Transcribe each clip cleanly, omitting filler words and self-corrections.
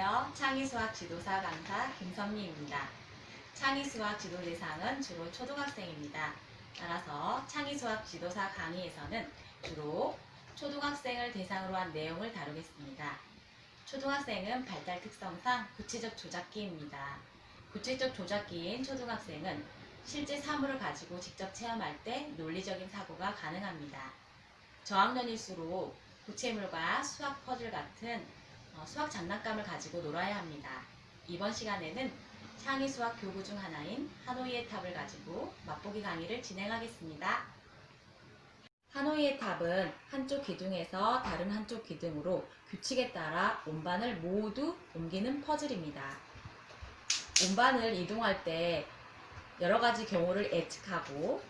안녕하세요. 창의수학 지도사 강사 김선미입니다. 창의수학 지도 대상은 주로 초등학생입니다. 따라서 창의수학 지도사 강의에서는 주로 초등학생을 대상으로 한 내용을 다루겠습니다. 초등학생은 발달 특성상 구체적 조작기입니다. 구체적 조작기인 초등학생은 실제 사물을 가지고 직접 체험할 때 논리적인 사고가 가능합니다. 저학년일수록 구체물과 수학 퍼즐 같은 수학 장난감을 가지고 놀아야 합니다. 이번 시간에는 창의수학 교구 중 하나인 하노이의 탑을 가지고 맛보기 강의를 진행하겠습니다. 하노이의 탑은 한쪽 기둥에서 다른 한쪽 기둥으로 규칙에 따라 온반을 모두 옮기는 퍼즐입니다. 온반을 이동할 때 여러 가지 경우를 예측하고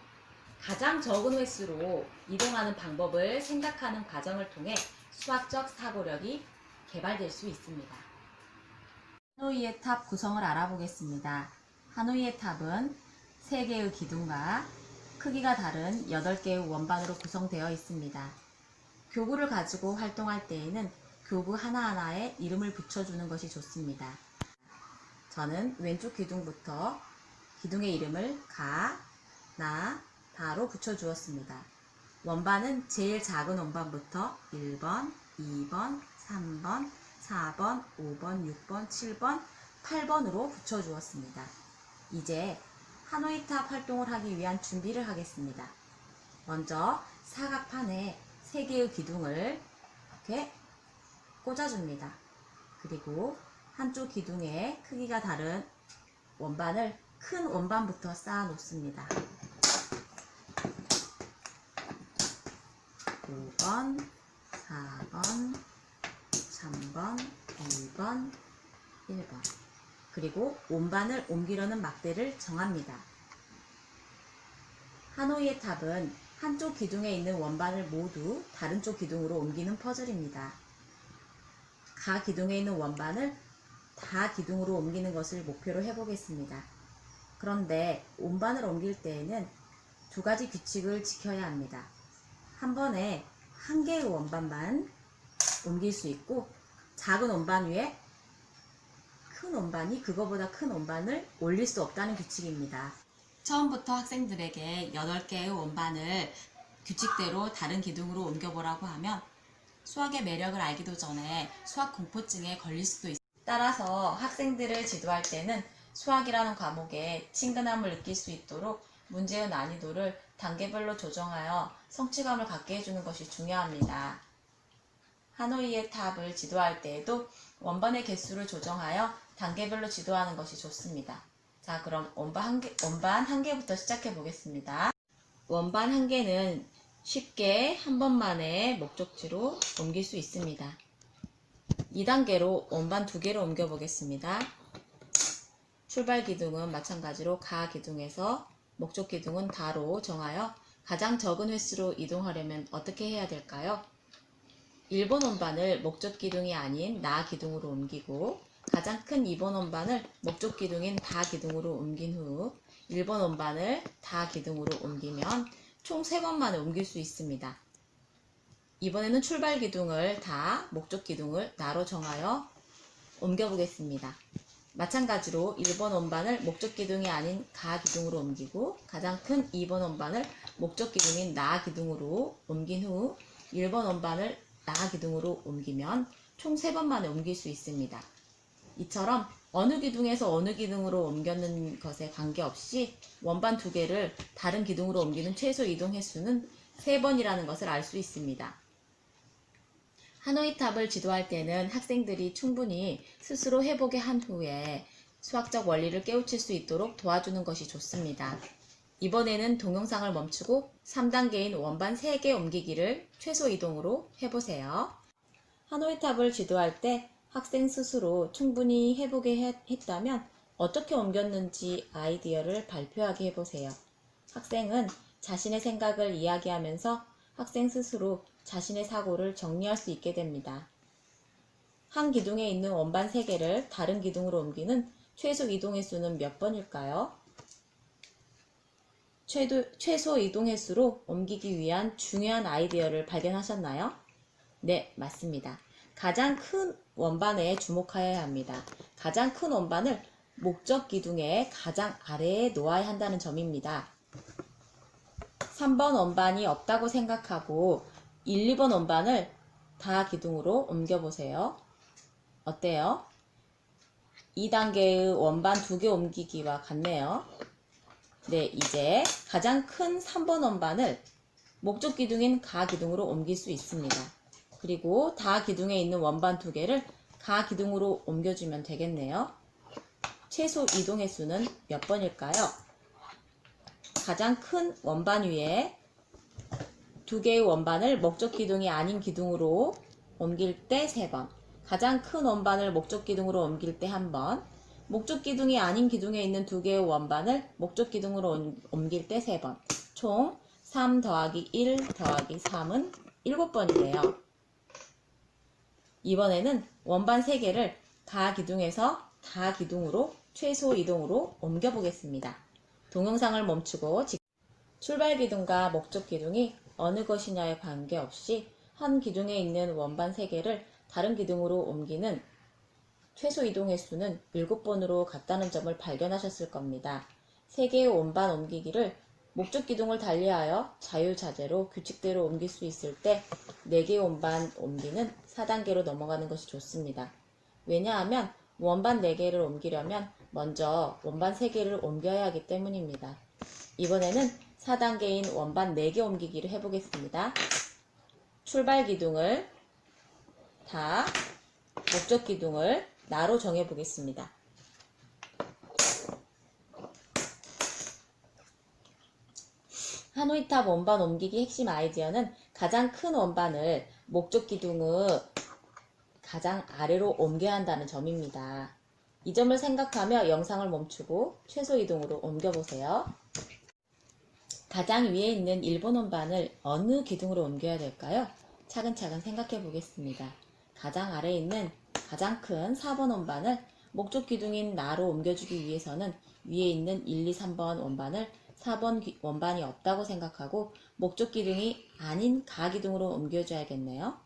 가장 적은 횟수로 이동하는 방법을 생각하는 과정을 통해 수학적 사고력이 개발될 수 있습니다. 하노이의 탑 구성을 알아보겠습니다. 하노이의 탑은 3개의 기둥과 크기가 다른 8개의 원반으로 구성되어 있습니다. 교구를 가지고 활동할 때에는 교구 하나하나에 이름을 붙여주는 것이 좋습니다. 저는 왼쪽 기둥부터 기둥의 이름을 가, 나, 다로 붙여주었습니다. 원반은 제일 작은 원반부터 1번, 2번, 3번, 4번, 5번, 6번, 7번, 8번으로 붙여주었습니다. 이제 하노이 탑 활동을 하기 위한 준비를 하겠습니다. 먼저 사각판에 3개의 기둥을 이렇게 꽂아줍니다. 그리고 한쪽 기둥에 크기가 다른 원반을 큰 원반부터 쌓아 놓습니다. 5번, 4번, 3번, 2번, 1번. 그리고 원반을 옮기려는 막대를 정합니다. 하노이의 탑은 한쪽 기둥에 있는 원반을 모두 다른 쪽 기둥으로 옮기는 퍼즐입니다. 가 기둥에 있는 원반을 다 기둥으로 옮기는 것을 목표로 해보겠습니다. 그런데 원반을 옮길 때에는 2가지 규칙을 지켜야 합니다. 한 번에 1개의 원반만 옮길 수 있고 작은 원반 위에 큰 원반이 그거보다 큰 원반을 올릴 수 없다는 규칙입니다. 처음부터 학생들에게 8개의 원반을 규칙대로 다른 기둥으로 옮겨보라고 하면 수학의 매력을 알기도 전에 수학 공포증에 걸릴 수도 있습니다. 따라서 학생들을 지도할 때는 수학이라는 과목에 친근함을 느낄 수 있도록 문제의 난이도를 단계별로 조정하여 성취감을 갖게 해주는 것이 중요합니다. 하노이의 탑을 지도할 때에도 원반의 개수를 조정하여 단계별로 지도하는 것이 좋습니다. 자, 그럼 원반 1개부터 시작해 보겠습니다. 원반 1개는 쉽게 한 번만에 목적지로 옮길 수 있습니다. 2단계로 원반 2개를 옮겨 보겠습니다. 출발 기둥은 마찬가지로 가 기둥에서 목적 기둥은 다로 정하여 가장 적은 횟수로 이동하려면 어떻게 해야 될까요? 1번 원반을 목적 기둥이 아닌 나 기둥으로 옮기고 가장 큰 2번 원반을 목적 기둥인 다 기둥으로 옮긴 후 1번 원반을 다 기둥으로 옮기면 총 3번만에 옮길 수 있습니다. 이번에는 출발 기둥을 다, 목적 기둥을 나로 정하여 옮겨 보겠습니다. 마찬가지로 1번 원반을 목적 기둥이 아닌 가 기둥으로 옮기고 가장 큰 2번 원반을 목적 기둥인 나 기둥으로 옮긴 후 1번 원반을 나 기둥으로 옮기면 총 3번만에 옮길 수 있습니다. 이처럼 어느 기둥에서 어느 기둥으로 옮겼는 것에 관계없이 원반 2개를 다른 기둥으로 옮기는 최소 이동 횟수는 3번이라는 것을 알 수 있습니다. 하노이 탑을 지도할 때는 학생들이 충분히 스스로 해보게 한 후에 수학적 원리를 깨우칠 수 있도록 도와주는 것이 좋습니다. 이번에는 동영상을 멈추고 3단계인 원반 3개 옮기기를 최소 이동으로 해보세요. 하노이 탑을 지도할 때 학생 스스로 충분히 해보게 했다면 어떻게 옮겼는지 아이디어를 발표하게 해보세요. 학생은 자신의 생각을 이야기하면서 학생 스스로 자신의 사고를 정리할 수 있게 됩니다. 한 기둥에 있는 원반 3개를 다른 기둥으로 옮기는 최소 이동 횟수는 몇 번일까요? 최소 이동 횟수로 옮기기 위한 중요한 아이디어를 발견하셨나요? 네, 맞습니다. 가장 큰 원반에 주목하여야 합니다. 가장 큰 원반을 목적 기둥의 가장 아래에 놓아야 한다는 점입니다. 3번 원반이 없다고 생각하고 1, 2번 원반을 다 기둥으로 옮겨보세요. 어때요? 2단계의 원반 2개 옮기기와 같네요. 네, 이제 가장 큰 3번 원반을 목적 기둥인 가 기둥으로 옮길 수 있습니다. 그리고 다 기둥에 있는 원반 2개를 가 기둥으로 옮겨주면 되겠네요. 최소 이동 횟수는 몇 번일까요? 가장 큰 원반 위에 2개의 원반을 목적 기둥이 아닌 기둥으로 옮길 때 3번, 가장 큰 원반을 목적 기둥으로 옮길 때 1번, 목적 기둥이 아닌 기둥에 있는 2개의 원반을 목적 기둥으로 옮길 때 3번, 총 3 더하기 1 더하기 3은 7번이래요. 이번에는 원반 3개를 가 기둥에서 다 기둥으로 최소 이동으로 옮겨 보겠습니다. 동영상을 멈추고 출발 기둥과 목적 기둥이 어느 것이냐에 관계없이 한 기둥에 있는 원반 3개를 다른 기둥으로 옮기는 최소 이동 횟수는 7번으로 같다는 점을 발견하셨을 겁니다. 3개의 원반 옮기기를 목적 기둥을 달리하여 자유자재로 규칙대로 옮길 수 있을 때 4개의 원반 옮기는 4단계로 넘어가는 것이 좋습니다. 왜냐하면 원반 4개를 옮기려면 먼저 원반 3개를 옮겨야 하기 때문입니다. 이번에는 4단계인 원반 4개 옮기기를 해보겠습니다. 출발 기둥을 다, 목적 기둥을 나로 정해보겠습니다. 하노이탑 원반 옮기기 핵심 아이디어는 가장 큰 원반을 목적 기둥의 가장 아래로 옮겨야 한다는 점입니다. 이 점을 생각하며 영상을 멈추고 최소 이동으로 옮겨보세요. 가장 위에 있는 1번 원반을 어느 기둥으로 옮겨야 될까요? 차근차근 생각해 보겠습니다. 가장 아래에 있는 가장 큰 4번 원반을 목적 기둥인 나로 옮겨주기 위해서는 위에 있는 1, 2, 3번 원반을 4번 원반이 없다고 생각하고 목적 기둥이 아닌 가 기둥으로 옮겨줘야겠네요.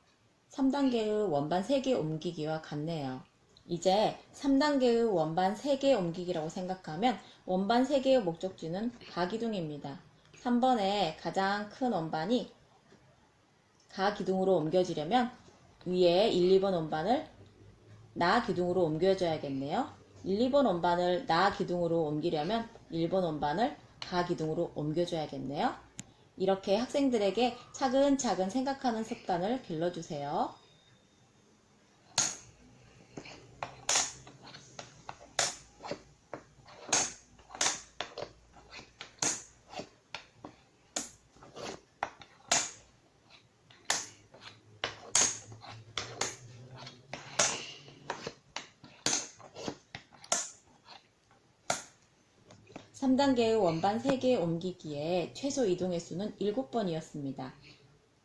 3단계의 원반 3개 옮기기와 같네요. 이제 3단계의 원반 3개 옮기기라고 생각하면 원반 3개의 목적지는 가 기둥입니다. 3번에 가장 큰 원반이 가 기둥으로 옮겨지려면 위에 1, 2번 원반을 나 기둥으로 옮겨줘야겠네요. 1, 2번 원반을 나 기둥으로 옮기려면 1번 원반을 가 기둥으로 옮겨줘야겠네요. 이렇게 학생들에게 차근차근 생각하는 습관을 길러주세요. 삼 단계의 원반 3개 옮기기에 최소 이동 횟수는 7번이었습니다.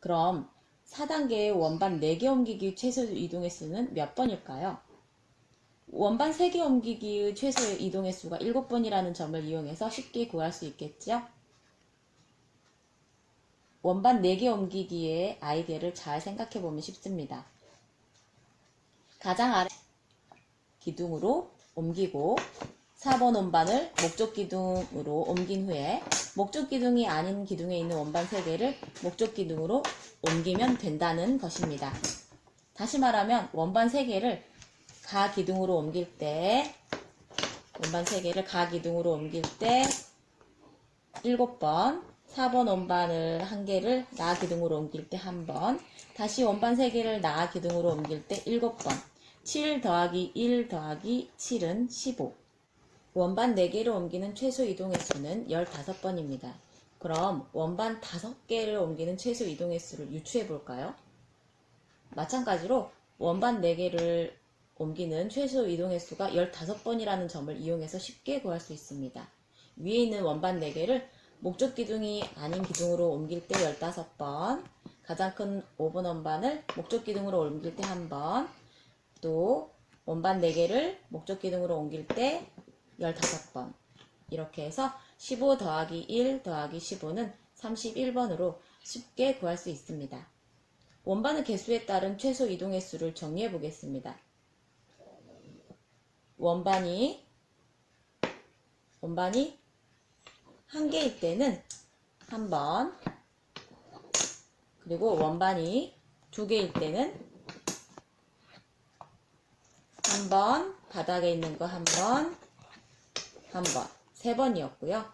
그럼 4단계의 원반 4개 옮기기 최소 이동 횟수는 몇 번일까요? 원반 3개 옮기기의 최소 이동 횟수가 7번이라는 점을 이용해서 쉽게 구할 수 있겠죠? 원반 4개 옮기기의 아이디어를 잘 생각해 보면 쉽습니다. 가장 아래 기둥으로 옮기고 4번 원반을 목적 기둥으로 옮긴 후에 목적 기둥이 아닌 기둥에 있는 원반 3개를 목적 기둥으로 옮기면 된다는 것입니다. 다시 말하면 원반 3개를 가 기둥으로 옮길 때 원반 3개를 가 기둥으로 옮길 때 7번, 4번 원반을 1개를 나 기둥으로 옮길 때 1번, 다시 원반 3개를 나 기둥으로 옮길 때 7번, 7 더하기 1 더하기 7은 15. 원반 4개를 옮기는 최소 이동 횟수는 15번입니다. 그럼 원반 5개를 옮기는 최소 이동 횟수를 유추해 볼까요? 마찬가지로 원반 4개를 옮기는 최소 이동 횟수가 15번이라는 점을 이용해서 쉽게 구할 수 있습니다. 위에 있는 원반 4개를 목적 기둥이 아닌 기둥으로 옮길 때 15번, 가장 큰 5번 원반을 목적 기둥으로 옮길 때 1번, 또 원반 4개를 목적 기둥으로 옮길 때 15번. 이렇게 해서 15 더하기 1 더하기 15는 31번으로 쉽게 구할 수 있습니다. 원반의 개수에 따른 최소 이동 횟수를 정리해 보겠습니다. 원반이 한 개일 때는 한 번, 그리고 원반이 두 개일 때는 한 번, 바닥에 있는 거 한 번, 한 번, 세 번이었고요.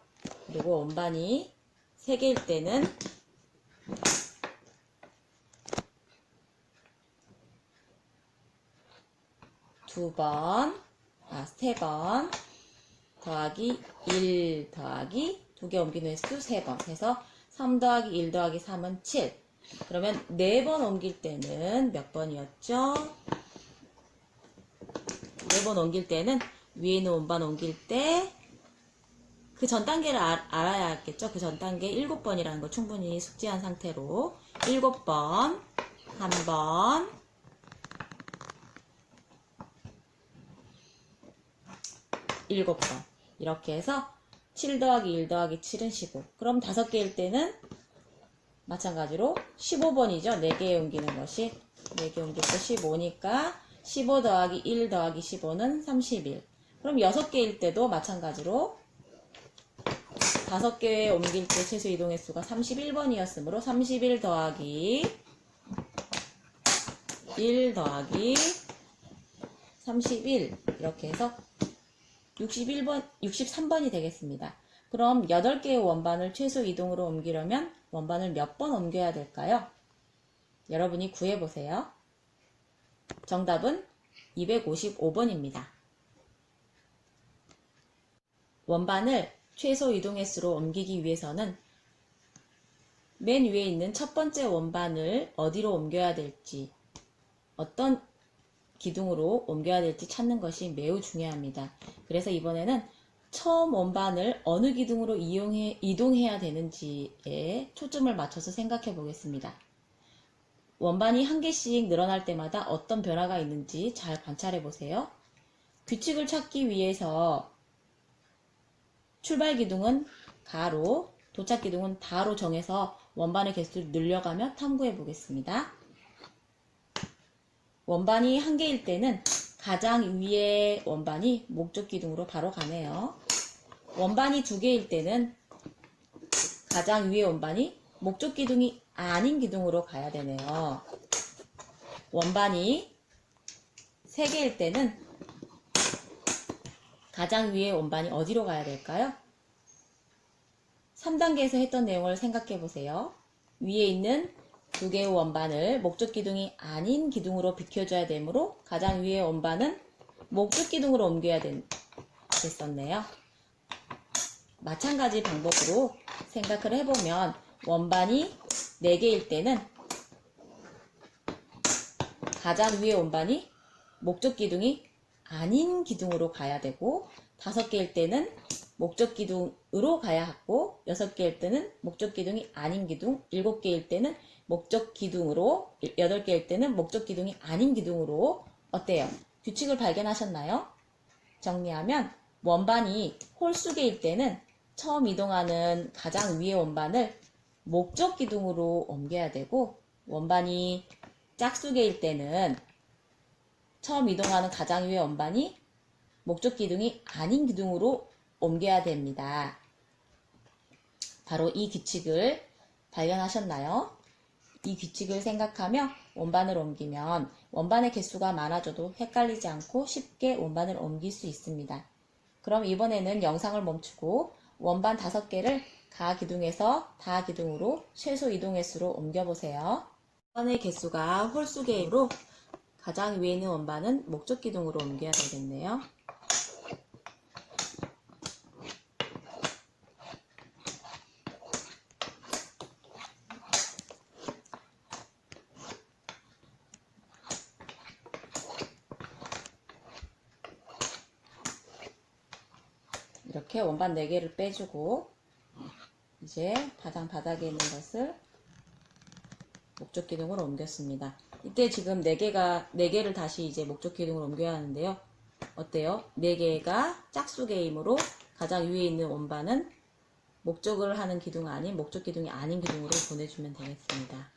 그리고 원반이 세 개일 때는 세 번, 더하기 1 더하기 두 개 옮긴 횟수 3번 해서 3 더하기 1 더하기 3은 7. 그러면 4번 옮길 때는 몇 번이었죠? 4번 옮길 때는 위에 있는 원반 옮길 때 그 전 단계를 알아야겠죠? 그 전 단계 7번이라는 거 충분히 숙지한 상태로 7번, 한 번, 7번 이렇게 해서 7 더하기 1 더하기 7은 15. 그럼 5개일 때는 마찬가지로 15번이죠. 4개에 옮기는 것이. 4개 옮길 때 15니까 15 더하기 1 더하기 15는 31. 그럼 6개일 때도 마찬가지로 5개에 옮길 때 최소 이동 횟수가 31번이었으므로 31 더하기 1 더하기 31 이렇게 해서 63번이 되겠습니다. 그럼 8개의 원반을 최소 이동으로 옮기려면 원반을 몇 번 옮겨야 될까요? 여러분이 구해보세요. 정답은 255번입니다. 원반을 최소 이동 횟수로 옮기기 위해서는 맨 위에 있는 첫 번째 원반을 어디로 옮겨야 될지, 어떤 기둥으로 옮겨야 될지 찾는 것이 매우 중요합니다. 그래서 이번에는 처음 원반을 어느 기둥으로 이동해야 되는지에 초점을 맞춰서 생각해 보겠습니다. 원반이 한 개씩 늘어날 때마다 어떤 변화가 있는지 잘 관찰해 보세요. 규칙을 찾기 위해서 출발 기둥은 가로, 도착 기둥은 다로 정해서 원반의 개수를 늘려가며 탐구해 보겠습니다. 원반이 한 개일 때는 가장 위의 원반이 목적 기둥으로 바로 가네요. 원반이 두 개일 때는 가장 위의 원반이 목적 기둥이 아닌 기둥으로 가야 되네요. 원반이 세 개일 때는 가장 위의 원반이 어디로 가야 될까요? 3단계에서 했던 내용을 생각해 보세요. 위에 있는 두 개의 원반을 목적 기둥이 아닌 기둥으로 비켜줘야 되므로 가장 위의 원반은 목적 기둥으로 옮겨야 됐었네요. 마찬가지 방법으로 생각을 해보면 원반이 4개일 때는 가장 위의 원반이 목적 기둥이 아닌 기둥으로 가야 되고 5개일 때는 목적 기둥으로 가야 하고 6개일 때는 목적 기둥이 아닌 기둥, 7개일 때는 목적 기둥으로, 8개일 때는 목적 기둥이 아닌 기둥으로. 어때요? 규칙을 발견하셨나요? 정리하면 원반이 홀수개일 때는 처음 이동하는 가장 위의 원반을 목적 기둥으로 옮겨야 되고, 원반이 짝수개일 때는 처음 이동하는 가장 위의 원반이 목적 기둥이 아닌 기둥으로 옮겨야 됩니다. 바로 이 규칙을 발견하셨나요? 이 규칙을 생각하며 원반을 옮기면 원반의 개수가 많아져도 헷갈리지 않고 쉽게 원반을 옮길 수 있습니다. 그럼 이번에는 영상을 멈추고 원반 5개를 가 기둥에서 다 기둥으로 최소 이동 횟수로 옮겨보세요. 원반의 개수가 홀수개이므로 가장 위에 있는 원반은 목적 기둥으로 옮겨야 되겠네요. 이렇게 원반 4개를 빼주고 이제 바닥에 있는 것을 목적 기둥으로 옮겼습니다. 이때 지금 4개를 다시 이제 목적 기둥으로 옮겨야 하는데요. 어때요? 4개가 짝수개이므로 가장 위에 있는 원반은 목적을 하는 기둥 아닌 목적 기둥이 아닌 기둥으로 보내주면 되겠습니다.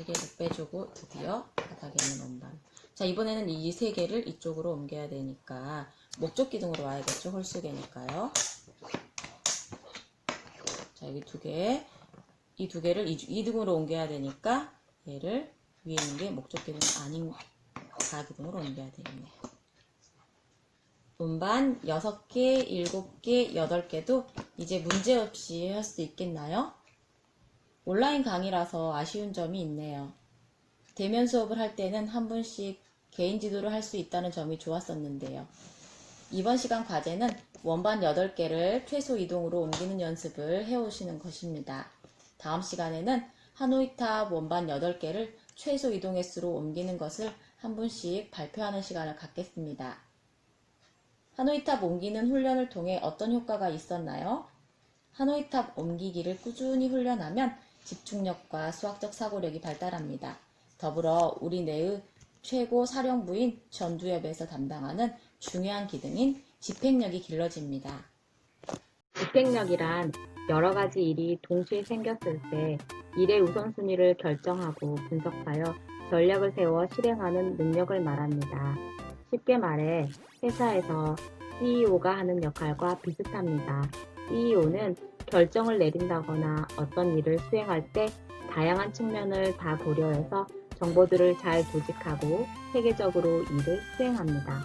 3개를 빼주고 드디어 바닥에 있는 원반. 자, 이번에는 이 3개를 이쪽으로 옮겨야 되니까 목적 기둥으로 와야겠죠. 홀수개니까요. 자, 여기 2개, 이 2개를 이등으로 옮겨야 되니까 얘를 위에 있는 게 목적 기둥 아닌 가 기둥으로 옮겨야 되겠네요. 원반 6개, 7개, 8개도 이제 문제없이 할 수 있겠나요? 온라인 강의라서 아쉬운 점이 있네요. 대면 수업을 할 때는 한 분씩 개인 지도를 할 수 있다는 점이 좋았었는데요. 이번 시간 과제는 원반 8개를 최소 이동으로 옮기는 연습을 해오시는 것입니다. 다음 시간에는 하노이탑 원반 8개를 최소 이동 횟수로 옮기는 것을 한 분씩 발표하는 시간을 갖겠습니다. 하노이탑 옮기는 훈련을 통해 어떤 효과가 있었나요? 하노이탑 옮기기를 꾸준히 훈련하면 집중력과 수학적 사고력이 발달합니다. 더불어 우리 내의 최고 사령부인 전두엽에서 담당하는 중요한 기능인 집행력이 길러집니다. 집행력이란 여러 가지 일이 동시에 생겼을 때 일의 우선순위를 결정하고 분석하여 전략을 세워 실행하는 능력을 말합니다. 쉽게 말해 회사에서 CEO가 하는 역할과 비슷합니다. CEO는 결정을 내린다거나 어떤 일을 수행할 때 다양한 측면을 다 고려해서 정보들을 잘 조직하고 체계적으로 일을 수행합니다.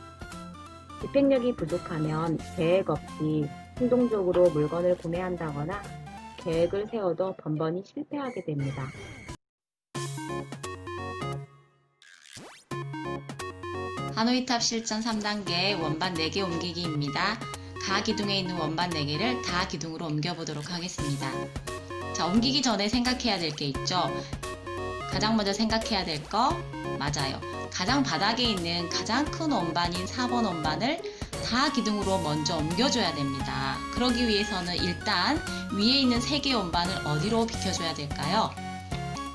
집행력이 부족하면 계획 없이 충동적으로 물건을 구매한다거나 계획을 세워도 번번이 실패하게 됩니다. 하노이탑 실전 3단계 원반 4개 옮기기입니다. 가 기둥에 있는 원반 4개를 다 기둥으로 옮겨보도록 하겠습니다. 자, 옮기기 전에 생각해야 될 게 있죠. 가장 먼저 생각해야 될 거 맞아요. 가장 바닥에 있는 가장 큰 원반인 4번 원반을 다 기둥으로 먼저 옮겨줘야 됩니다. 그러기 위해서는 일단 위에 있는 3개 원반을 어디로 비켜줘야 될까요?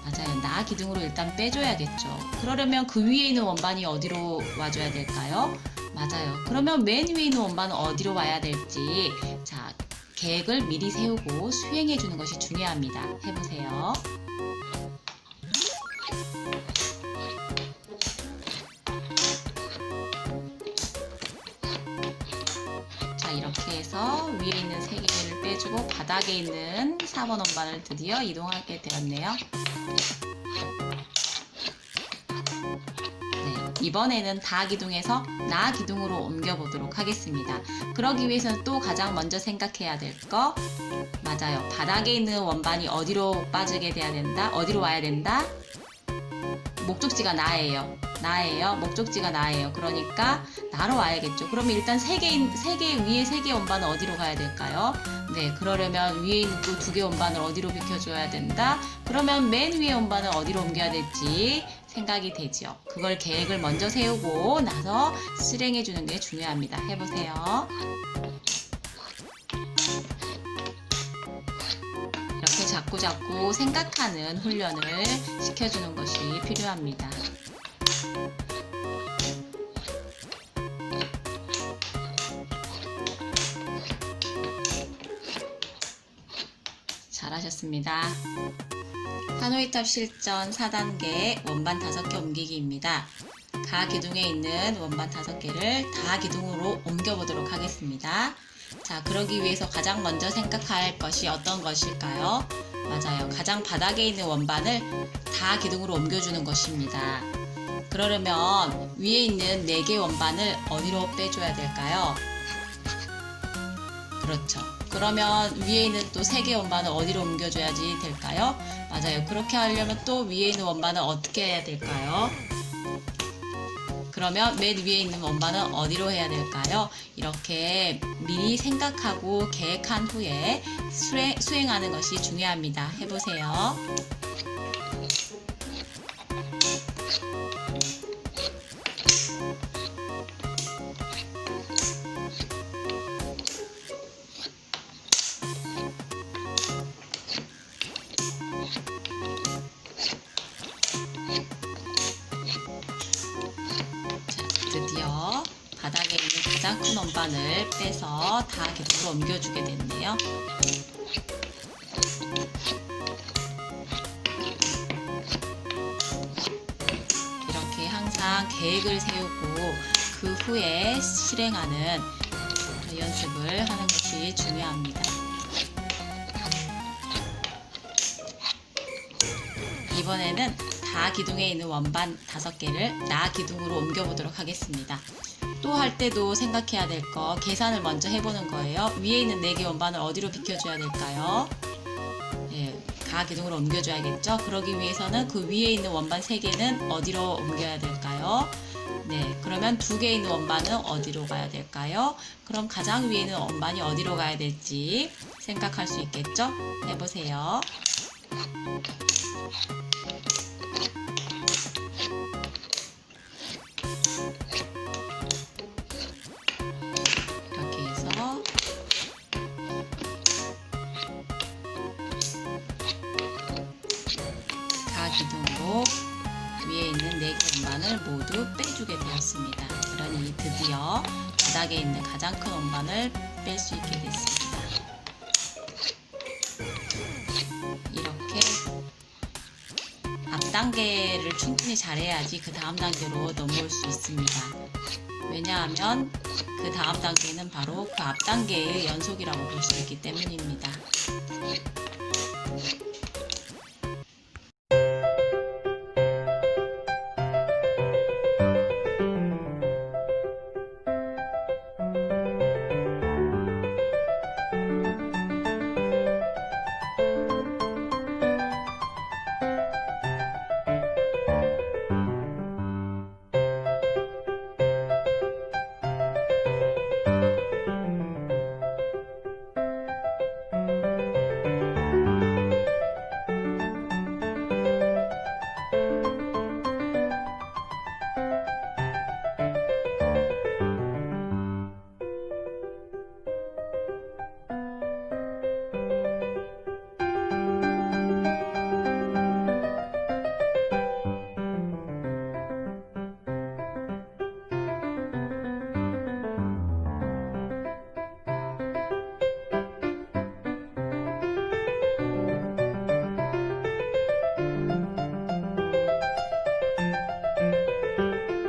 맞아요. 나 기둥으로 일단 빼줘야겠죠. 그러려면 그 위에 있는 원반이 어디로 와줘야 될까요? 맞아요. 그러면 맨 위에 있는 원반은 어디로 와야 될지 자, 계획을 미리 세우고 수행해 주는 것이 중요합니다. 해보세요. 자, 이렇게 해서 위에 있는 3개를 빼주고 바닥에 있는 4번 원반을 드디어 이동하게 되었네요. 이번에는 다 기둥에서 나 기둥으로 옮겨보도록 하겠습니다. 그러기 위해서는 또 가장 먼저 생각해야 될 거 맞아요. 바닥에 있는 원반이 어디로 빠지게 돼야 된다? 어디로 와야 된다? 목적지가 나예요. 목적지가 나예요. 그러니까 나로 와야겠죠. 그러면 일단 3개 위에 3개 원반은 어디로 가야 될까요? 네, 그러려면 위에 있는 또 2개 원반을 어디로 비켜줘야 된다? 그러면 맨 위에 원반을 어디로 옮겨야 될지 생각이 되죠. 그걸 계획을 먼저 세우고 나서 실행해 주는 게 중요합니다. 해보세요. 이렇게 자꾸 생각하는 훈련을 시켜주는 것이 필요합니다. 잘하셨습니다. 하노이탑 실전 4단계 원반 5개 옮기기입니다. 가 기둥에 있는 원반 5개를 다 기둥으로 옮겨보도록 하겠습니다. 자, 그러기 위해서 가장 먼저 생각할 것이 어떤 것일까요? 맞아요. 가장 바닥에 있는 원반을 다 기둥으로 옮겨주는 것입니다. 그러려면 위에 있는 4개 원반을 어디로 빼줘야 될까요? 그렇죠. 그러면 위에 있는 또 3개 원반을 어디로 옮겨줘야지 될까요? 맞아요. 그렇게 하려면 또 위에 있는 원반을 어떻게 해야 될까요? 그러면 맨 위에 있는 원반은 어디로 해야 될까요? 이렇게 미리 생각하고 계획한 후에 수행하는 것이 중요합니다. 해보세요. 드디어 바닥에 있는 가장 큰 원반을 빼서 다 기둥으로 옮겨주게 됐네요. 계획을 세우고 그 후에 실행하는 연습을 하는 것이 중요합니다. 이번에는 다 기둥에 있는 원반 5개를 나 기둥으로 옮겨보도록 하겠습니다. 또 할 때도 생각해야 될 거 계산을 먼저 해보는 거예요. 위에 있는 4개 원반을 어디로 비켜줘야 될까요? 예, 가 기둥으로 옮겨줘야겠죠. 그러기 위해서는 그 위에 있는 원반 3개는 어디로 옮겨야 될까요? 네, 그러면 2개 있는 원반은 어디로 가야 될까요? 그럼 가장 위에 있는 원반이 어디로 가야 될지 생각할 수 있겠죠? 해보세요. 이렇게 해서 가 기둥으로 위에 있는 4개 원반을 모두 빼주게 되었습니다. 그러니 드디어 바닥에 있는 가장 큰 원반을 뺄 수 있게 됐습니다. 이렇게 앞 단계를 충분히 잘해야지 그 다음 단계로 넘어올 수 있습니다. 왜냐하면 그 다음 단계는 바로 그 앞 단계의 연속이라고 볼 수 있기 때문입니다.